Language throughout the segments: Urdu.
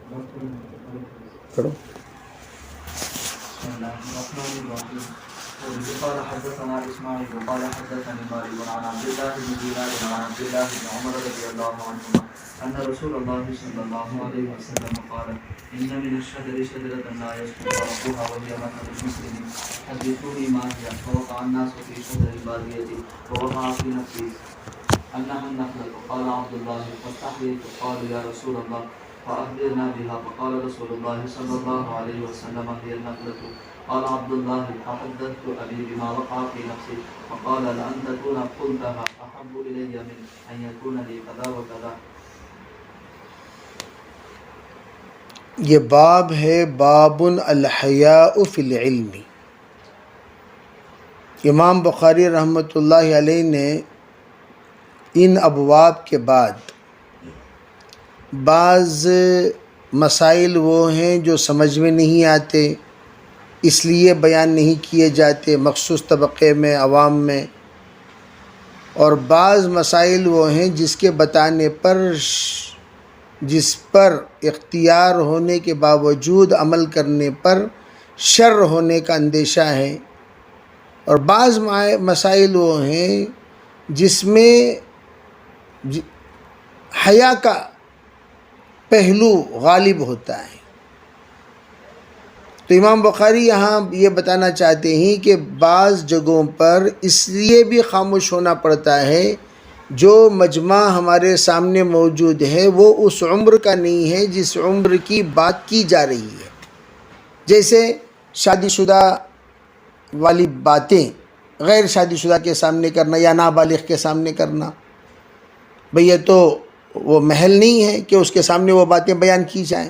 پڑھو. بسم الله الرحمن الرحيم. قال حدثنا اسماعيل قال حدثني مالك عن عبد الله بن دينار عن عبد الله بن عمر رضي الله عنهما ان رسول الله صلى الله عليه وسلم قال ان من الشجر شجرة لا يسقط ورقها وهي مثل المسلم حدثوني ما هي. فوقع الناس في شجر البادية ووقع في نفسي انها النخلة. قال عبد الله فاستحييت. قالوا يا رسول الله فأخبرنا بها. فقال رسول الله صلى الله عليه وسلم هي النخلة. قال عبد الله فحدثت أبي بما وقع في نفسي. فقال لأن تكون قلتها أحب إلي من أن يكون لي كذا وكذا. یہ باب ہے باب الحیاء فی العلم. امام بخاری رحمۃ اللہ علیہ نے ان ابواب کے بعد بعض مسائل وہ ہیں جو سمجھ میں نہیں آتے، اس لیے بیان نہیں کیے جاتے مخصوص طبقے میں، عوام میں، اور بعض مسائل وہ ہیں جس کے بتانے پر جس پر اختیار ہونے کے باوجود عمل کرنے پر شر ہونے کا اندیشہ ہے، اور بعض مسائل وہ ہیں جس میں حیا کا پہلو غالب ہوتا ہے. تو امام بخاری یہاں یہ بتانا چاہتے ہیں کہ بعض جگہوں پر اس لیے بھی خاموش ہونا پڑتا ہے جو مجمع ہمارے سامنے موجود ہے وہ اس عمر کا نہیں ہے جس عمر کی بات کی جا رہی ہے. جیسے شادی شدہ والی باتیں غیر شادی شدہ کے سامنے کرنا یا نابالغ کے سامنے کرنا، بھئی یہ تو وہ محل نہیں ہے کہ اس کے سامنے وہ باتیں بیان کی جائیں.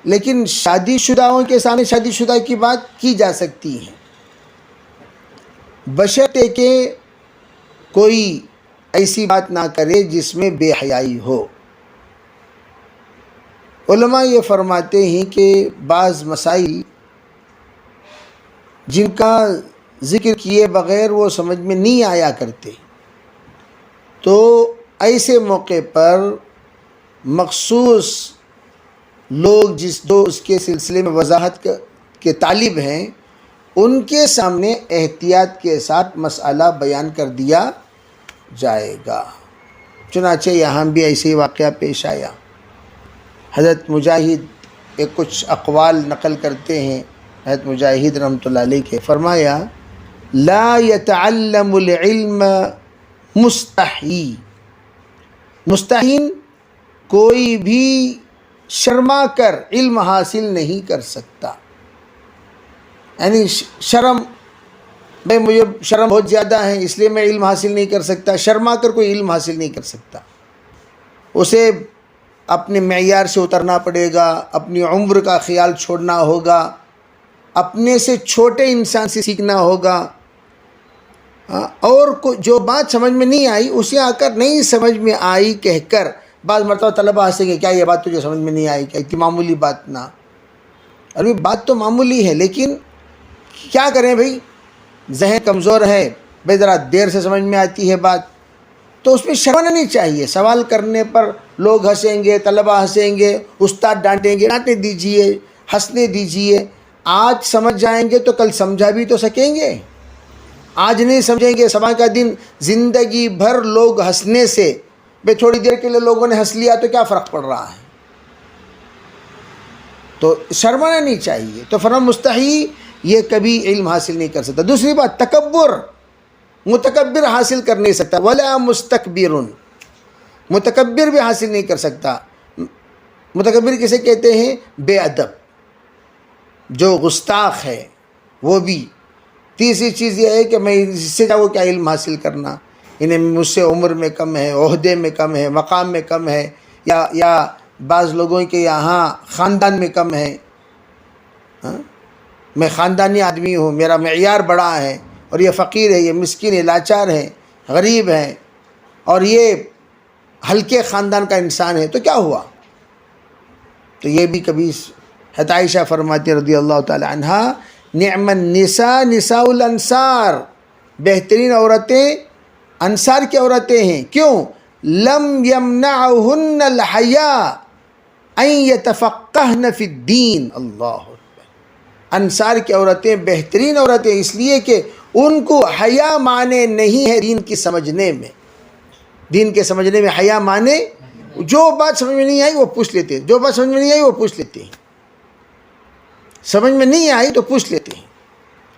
لیکن شادی شدہوں کے سامنے شادی شدہ کی بات کی جا سکتی ہے، بشرطے کہ کوئی ایسی بات نہ کرے جس میں بے حیائی ہو. علماء یہ فرماتے ہیں کہ بعض مسائل جن کا ذکر کیے بغیر وہ سمجھ میں نہیں آیا کرتے، تو ایسے موقع پر مخصوص لوگ جو اس کے سلسلے میں وضاحت کے طالب ہیں ان کے سامنے احتیاط کے ساتھ مسئلہ بیان کر دیا جائے گا. چنانچہ یہاں بھی ایسے ہی واقعہ پیش آیا. حضرت مجاہد ایک کچھ اقوال نقل کرتے ہیں حضرت مجاہد رحمۃ اللہ علیہ کے، فرمایا لا يتعلم العلم مستحی. مستحین کوئی بھی شرما کر علم حاصل نہیں کر سکتا، یعنی شرم، بھائی مجھے شرم بہت زیادہ ہے اس لیے میں علم حاصل نہیں کر سکتا. شرما کر کوئی علم حاصل نہیں کر سکتا. اسے اپنے معیار سے اترنا پڑے گا، اپنی عمر کا خیال چھوڑنا ہوگا، اپنے سے چھوٹے انسان سے سیکھنا ہوگا، اور جو بات سمجھ میں نہیں آئی اسے آ کر نہیں سمجھ میں آئی کہہ کر بعض مرتبہ طلبہ ہنسیں گے، کیا یہ بات تجھے سمجھ میں نہیں آئی، کیا اتنی معمولی بات نہ. ابھی بات تو معمولی ہے لیکن کیا کریں بھائی، ذہن کمزور ہے، بھائی ذرا دیر سے سمجھ میں آتی ہے بات، تو اس میں شرمنا نہیں چاہیے. سوال کرنے پر لوگ ہنسیں گے، طلبہ ہنسیں گے، استاد ڈانٹیں گے، ڈانٹنے دیجئے، ہنسنے دیجئے. آج سمجھ جائیں گے تو کل سمجھا بھی تو سکیں گے. آج نہیں سمجھیں گے، صبح کا دن زندگی بھر لوگ ہنسنے سے، بھئی تھوڑی دیر کے لیے لوگوں نے ہنس لیا تو کیا فرق پڑ رہا ہے. تو شرمانا نہیں چاہیے. تو فرمان مستحی یہ کبھی علم حاصل نہیں کر سکتا. دوسری بات تکبر، متکبر حاصل کر نہیں سکتا. ولا مستکبر، متکبر بھی حاصل نہیں کر سکتا. متکبر کسے کہتے ہیں؟ بے ادب، جو گستاخ ہے وہ بھی. تیسری چیز یہ ہے کہ میں اس سے جاؤ کیا علم حاصل کرنا، انہیں مجھ سے عمر میں کم ہے، عہدے میں کم ہے، مقام میں کم ہے، یا بعض لوگوں کے یہاں خاندان میں کم ہے. میں خاندانی آدمی ہوں، میرا معیار بڑا ہے، اور یہ فقیر ہے، یہ مسکین ہے، لاچار ہے، غریب ہے، اور یہ ہلکے خاندان کا انسان ہے، تو کیا ہوا. تو یہ بھی کبھی حضرت عائشہ فرماتی رضی اللہ تعالی عنہا، نعم النساء نساء الانصار، بہترین عورتیں انصار کی عورتیں ہیں. کیوں؟ لم یمنعہن الحیاء، ان یتفقہن فی الدین. اللہ اکبر. انصار کی عورتیں بہترین عورتیں اس لیے کہ ان کو حیا مانے نہیں ہے دین کی سمجھنے میں. دین کے سمجھنے میں حیا مانے، جو بات سمجھ میں نہیں آئی وہ پوچھ لیتے ہیں، جو بات سمجھ میں نہیں آئی وہ پوچھ لیتے ہیں. سمجھ میں نہیں آئی تو پوچھ لیتے ہیں،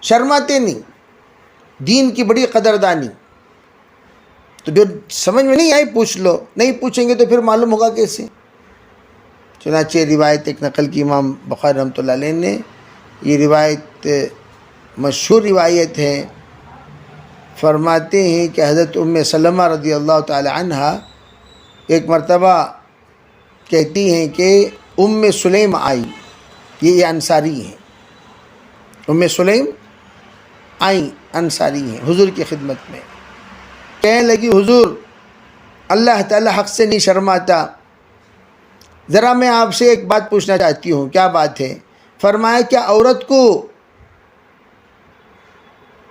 شرماتے نہیں. دین کی بڑی قدردانی. تو جو سمجھ میں نہیں آئی پوچھ لو، نہیں پوچھیں گے تو پھر معلوم ہوگا کیسے. چنانچہ روایت ایک نقل کی امام بخاری رحمۃ اللہ علیہ نے. یہ روایت مشہور روایت ہے. فرماتے ہیں کہ حضرت سلمہ رضی اللہ تعالی عنہ ایک مرتبہ کہتی ہیں کہ سلیم آئی. یہ انصاری ہیں. سلیم آئیں، انصاری ہیں، حضور کی خدمت میں. کہنے لگی حضور اللہ تعالی حق سے نہیں شرماتا، ذرا میں آپ سے ایک بات پوچھنا چاہتی ہوں. کیا بات ہے؟ فرمایا کیا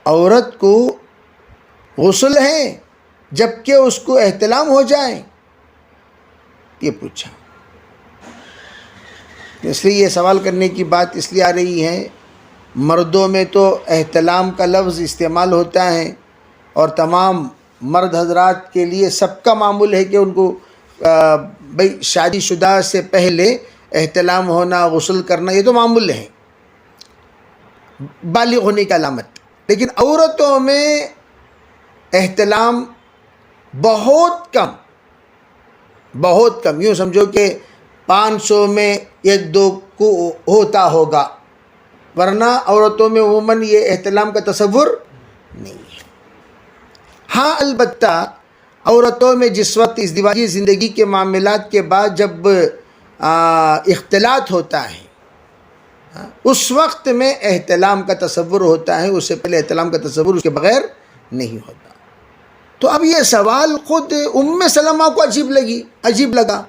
عورت کو غسل ہے جبکہ اس کو احتلام ہو جائے؟ یہ پوچھا. اس لیے یہ سوال کرنے کی بات اس لیے آ رہی ہے، مردوں میں تو احتلام کا لفظ استعمال ہوتا ہے اور تمام مرد حضرات کے لیے سب کا معمول ہے کہ ان کو بھئی شادی شدہ سے پہلے احتلام ہونا، غسل کرنا، یہ تو معمول ہے، بالغ ہونے کی علامت. لیکن عورتوں میں احتلام بہت کم، یوں سمجھو کہ 500 میں 1-2 کو ہوتا ہوگا، ورنہ عورتوں میں عموماً یہ احتلام کا تصور نہیں ہے. ہاں البتہ عورتوں میں جس وقت ازدواجی زندگی کے معاملات کے بعد جب اختلاط ہوتا ہے اس وقت میں احتلام کا تصور ہوتا ہے، اس سے پہلے احتلام کا تصور اس کے بغیر نہیں ہوتا. تو اب یہ سوال خود سلمہ کو عجیب لگا.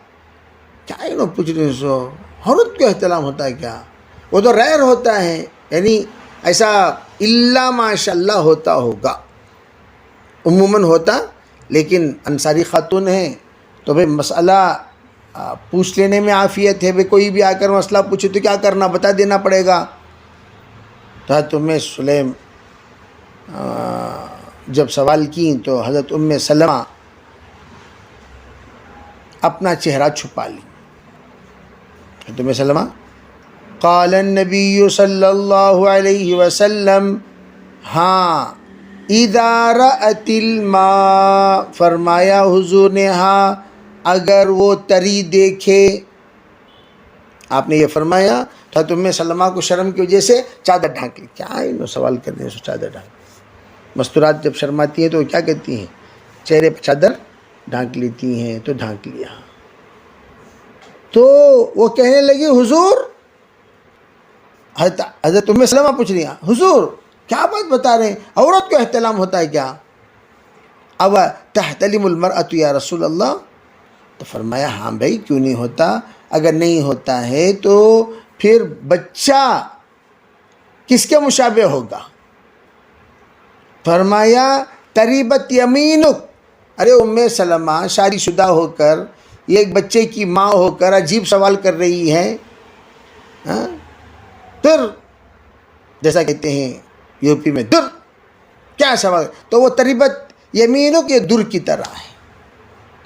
کیا انہوں پوچھ رہے ہیں سو عورت کو احتلام ہوتا ہے کیا؟ وہ تو ریئر ہوتا ہے، یعنی ایسا الا ماشاء اللہ ہوتا ہوگا، عموماً ہوتا. لیکن انصاری خاتون ہیں تو بھئی مسئلہ پوچھ لینے میں عافیت ہے. بھئی کوئی بھی آ کر مسئلہ پوچھے تو کیا کرنا، بتا دینا پڑے گا. تو حضرت سلیم جب سوال کی تو حضرت سلمہ اپنا چہرہ چھپا لی. حضرت سلمہ قال النبی صلی اللہ علیہ وسلم ہاں اذا رأت الماء، فرمایا حضور نے ہاں اگر وہ تری دیکھے. آپ نے یہ فرمایا تو حضرت سلمہ کو شرم کی وجہ سے چادر ڈھانک لی. کیا انہوں سوال کرنے سے چادر ڈھانک. مستورات جب شرماتی ہیں تو وہ کیا کہتی ہیں؟ چہرے پہ چادر ڈھانک لیتی ہیں. تو ڈھانک لیا. تو وہ کہنے لگی حضور، حضرت سلمہ پوچھ رہی ہیں حضور کیا بات بتا رہے ہیں، عورت کو احتلام ہوتا ہے کیا؟ اب تحتلم المرأة یا رسول اللہ. تو فرمایا ہاں بھائی کیوں نہیں ہوتا، اگر نہیں ہوتا ہے تو پھر بچہ کس کے مشابہ ہوگا؟ فرمایا تریبت یمینک. ارے سلمہ شادی شدہ ہو کر یہ ایک بچے کی ماں ہو کر عجیب سوال کر رہی ہے. پھر جیسا کہتے ہیں یوپی میں در، کیا سوال؟ تو وہ تریبت یمینک یہ در کی طرح ہے،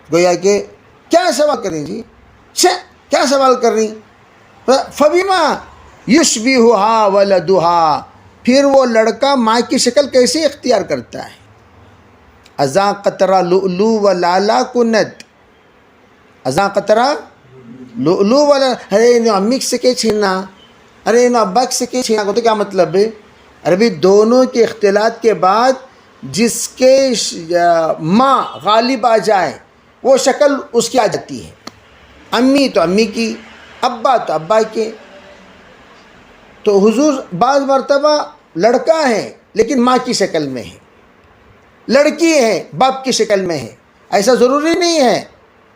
گویا کہ کیا سوال کر رہی جی، کیا سوال کر رہی. فبما یشبہھا ولدھا، پھر وہ لڑکا ماں کی شکل کیسے اختیار کرتا ہے. اذا قطرہ لؤلؤ ولالا کنت، اذا قطرہ لؤلؤ ولالا. ارے انہوں امی سے کے چھینا، ارے انہوں ابا سے کے چھینا کو تو کیا مطلب ہے؟ ارے بھی دونوں کے اختلاط کے بعد جس کے ماں غالب آ جائے وہ شکل اس کی آ جاتی ہے. امی تو امی کی، ابا تو ابا کے. تو حضور بعض مرتبہ لڑکا ہے لیکن ماں کی شکل میں ہے، لڑکی ہے باپ کی شکل میں ہے. ایسا ضروری نہیں ہے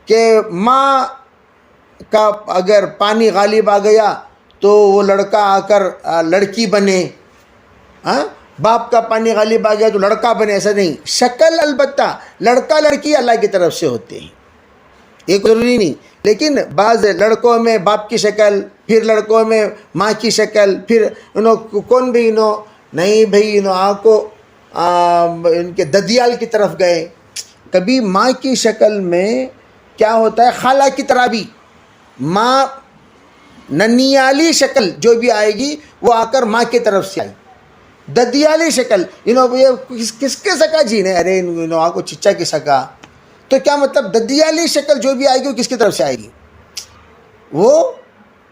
کہ ماں کا اگر پانی غالب آ گیا تو وہ لڑکا آ کر لڑکی بنے، باپ کا پانی غالب آ گیا تو لڑکا بنے، ایسا نہیں. شکل البتہ لڑکا لڑکی اللہ کی طرف سے ہوتے ہیں. ایک ضروری نہیں، لیکن بعض لڑکوں میں باپ کی شکل، پھر لڑکوں میں ماں کی شکل، پھر کون بھی نہیں بھائی آنکھوں ان کے ددیال کی طرف گئے. کبھی ماں کی شکل میں کیا ہوتا ہے، خالہ کی طرح بھی ماں ننیالی شکل جو بھی آئے گی وہ آ کر ماں کی طرف سے آئی. ددیالی شکل کس کے سکا جی نے، ارے کو چچا کی سکا. تو کیا مطلب ددیالی شکل جو بھی آئے گی وہ کس کی طرف سے آئے گی؟ وہ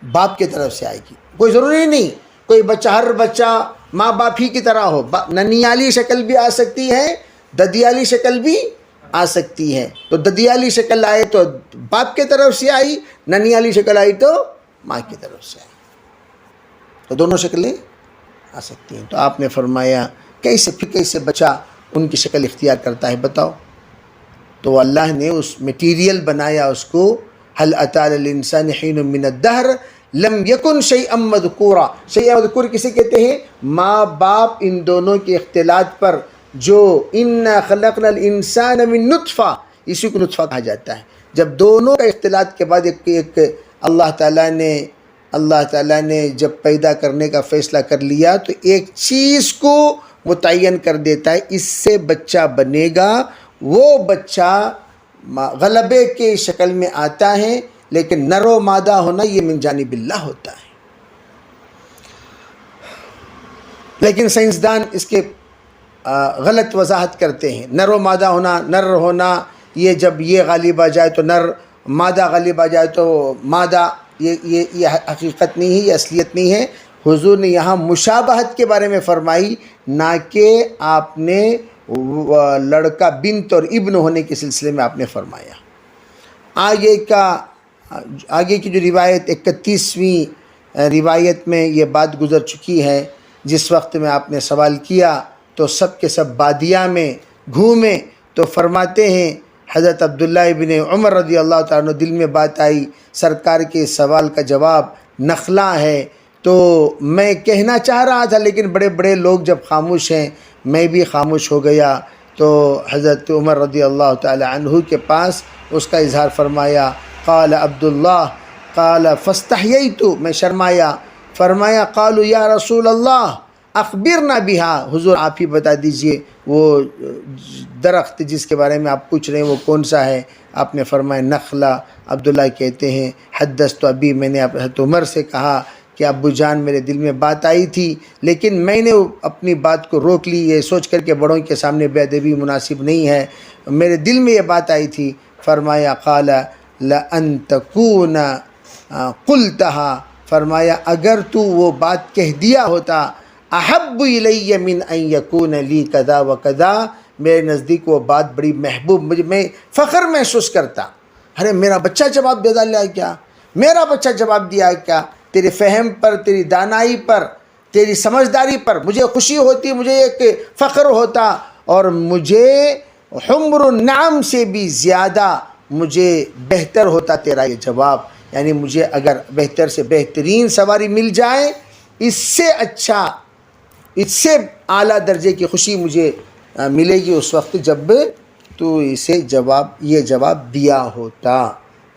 باپ کی طرف سے آئے گی. کوئی ضروری نہیں کوئی بچہ، ہر بچہ ماں باپ ہی کی طرح ہو. ننیالی شکل بھی آ سکتی ہے، ددیالی شکل بھی آ سکتی ہے. تو ددیالی شکل آئے تو باپ کی طرف سے آئی، ننیالی شکل آئی تو ماں کی طرف سے آئی. تو دونوں شکلیں آ سکتی ہیں. تو آپ نے فرمایا کیسے بچہ ان کی شکل اختیار کرتا ہے بتاؤ؟ تو اللہ نے اس میٹیریل بنایا اس کو. هل اتى للانسان حين من الدهر لم يكن شيئا مذكورا. شیء مذکور کسے کہتے ہیں؟ ماں باپ ان دونوں کے اختلاط پر جو انا خلقنا الانسان من نطفہ، اسی کو نطفہ کہا جاتا ہے. جب دونوں کا اختلاط کے بعد ایک اللہ تعالیٰ نے جب پیدا کرنے کا فیصلہ کر لیا تو ایک چیز کو متعین کر دیتا ہے، اس سے بچہ بنے گا. وہ بچہ غلبے کے شکل میں آتا ہے، لیکن نر و مادہ ہونا یہ من جانب اللہ ہوتا ہے. لیکن سائنسدان اس کے غلط وضاحت کرتے ہیں. نر و مادہ ہونا، نر ہونا یہ جب یہ غالب آ جائے تو نر، مادہ غالب آ جائے تو مادہ، یہ حقیقت نہیں ہے، یہ اصلیت نہیں ہے. حضور نے یہاں مشابہت کے بارے میں فرمائی، نہ کہ آپ نے لڑکا بنت اور ابن ہونے کے سلسلے میں آپ نے فرمایا. آگے کی جو روایت 31ویں روایت میں یہ بات گزر چکی ہے. جس وقت میں آپ نے سوال کیا تو سب کے سب بادیہ میں گھومے. تو فرماتے ہیں حضرت عبداللہ ابن عمر رضی اللہ تعالیٰ عنہ دل میں بات آئی، سرکار کے سوال کا جواب نخلا ہے. تو میں کہنا چاہ رہا تھا لیکن بڑے بڑے لوگ جب خاموش ہیں میں بھی خاموش ہو گیا. تو حضرت عمر رضی اللہ تعالی عنہ کے پاس اس کا اظہار فرمایا. قال عبداللہ قال فاستحییت، میں شرمایا. فرمایا قالوا یا رسول اللہ اخبرنا بها، حضور آپ ہی بتا دیجئے وہ درخت جس کے بارے میں آپ پوچھ رہے ہیں وہ کون سا ہے؟ آپ نے فرمایا نخلا. عبداللہ کہتے ہیں حدثت ابھی، میں نے حضرت عمر سے کہا کہ ابو جان میرے دل میں بات آئی تھی لیکن میں نے اپنی بات کو روک لی، یہ سوچ کر کے بڑوں کے سامنے بے ادبی مناسب نہیں ہے، میرے دل میں یہ بات آئی تھی. فرمایا قال لأن تكون قلتها، فرمایا اگر تو وہ بات کہہ دیا ہوتا، احب الی من ان یکون لی کذا و کذا، میرے نزدیک وہ بات بڑی محبوب، میں فخر محسوس کرتا. ارے میرا بچہ جواب دے ڈالا ہے کیا، میرا بچہ جواب دیا ہے کیا. تیرے فہم پر، تیری دانائی پر، تیری سمجھداری پر مجھے خوشی ہوتی، مجھے ایک فخر ہوتا، اور مجھے حمر النعم سے بھی زیادہ مجھے بہتر ہوتا تیرا یہ جواب. یعنی مجھے اگر بہتر سے بہترین سواری مل جائے، اس سے اچھا، اس سے اعلیٰ درجے کی خوشی مجھے ملے گی اس وقت جب تو اسے یہ جواب دیا ہوتا.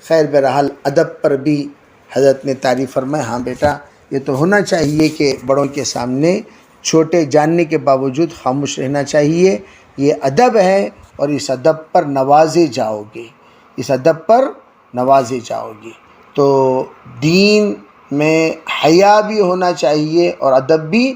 خیر بہرحال ادب پر بھی حضرت نے تعریف فرمایا. ہاں بیٹا یہ تو ہونا چاہیے کہ بڑوں کے سامنے چھوٹے جاننے کے باوجود خاموش رہنا چاہیے، یہ ادب ہے، اور اس ادب پر نوازے جاؤ گے، اس ادب پر نوازے جاؤ گے. تو دین میں حیا بھی ہونا چاہیے اور ادب بھی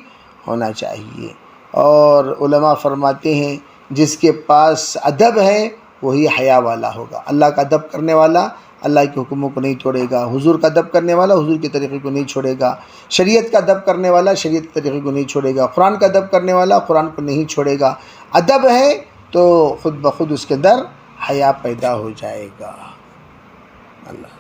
ہونا چاہیے. اور علماء فرماتے ہیں جس کے پاس ادب ہے وہی حیا والا ہوگا. اللہ کا ادب کرنے والا اللہ کے حکموں کو نہیں توڑے گا، حضور کا ادب کرنے والا حضور کے طریقے کو نہیں چھوڑے گا، شریعت کا ادب کرنے والا شریعت کے طریقے کو نہیں چھوڑے گا، قرآن کا ادب کرنے والا قرآن کو نہیں چھوڑے گا. ادب ہے تو خود بخود اس کے اندر حیا پیدا ہو جائے گا. اللہ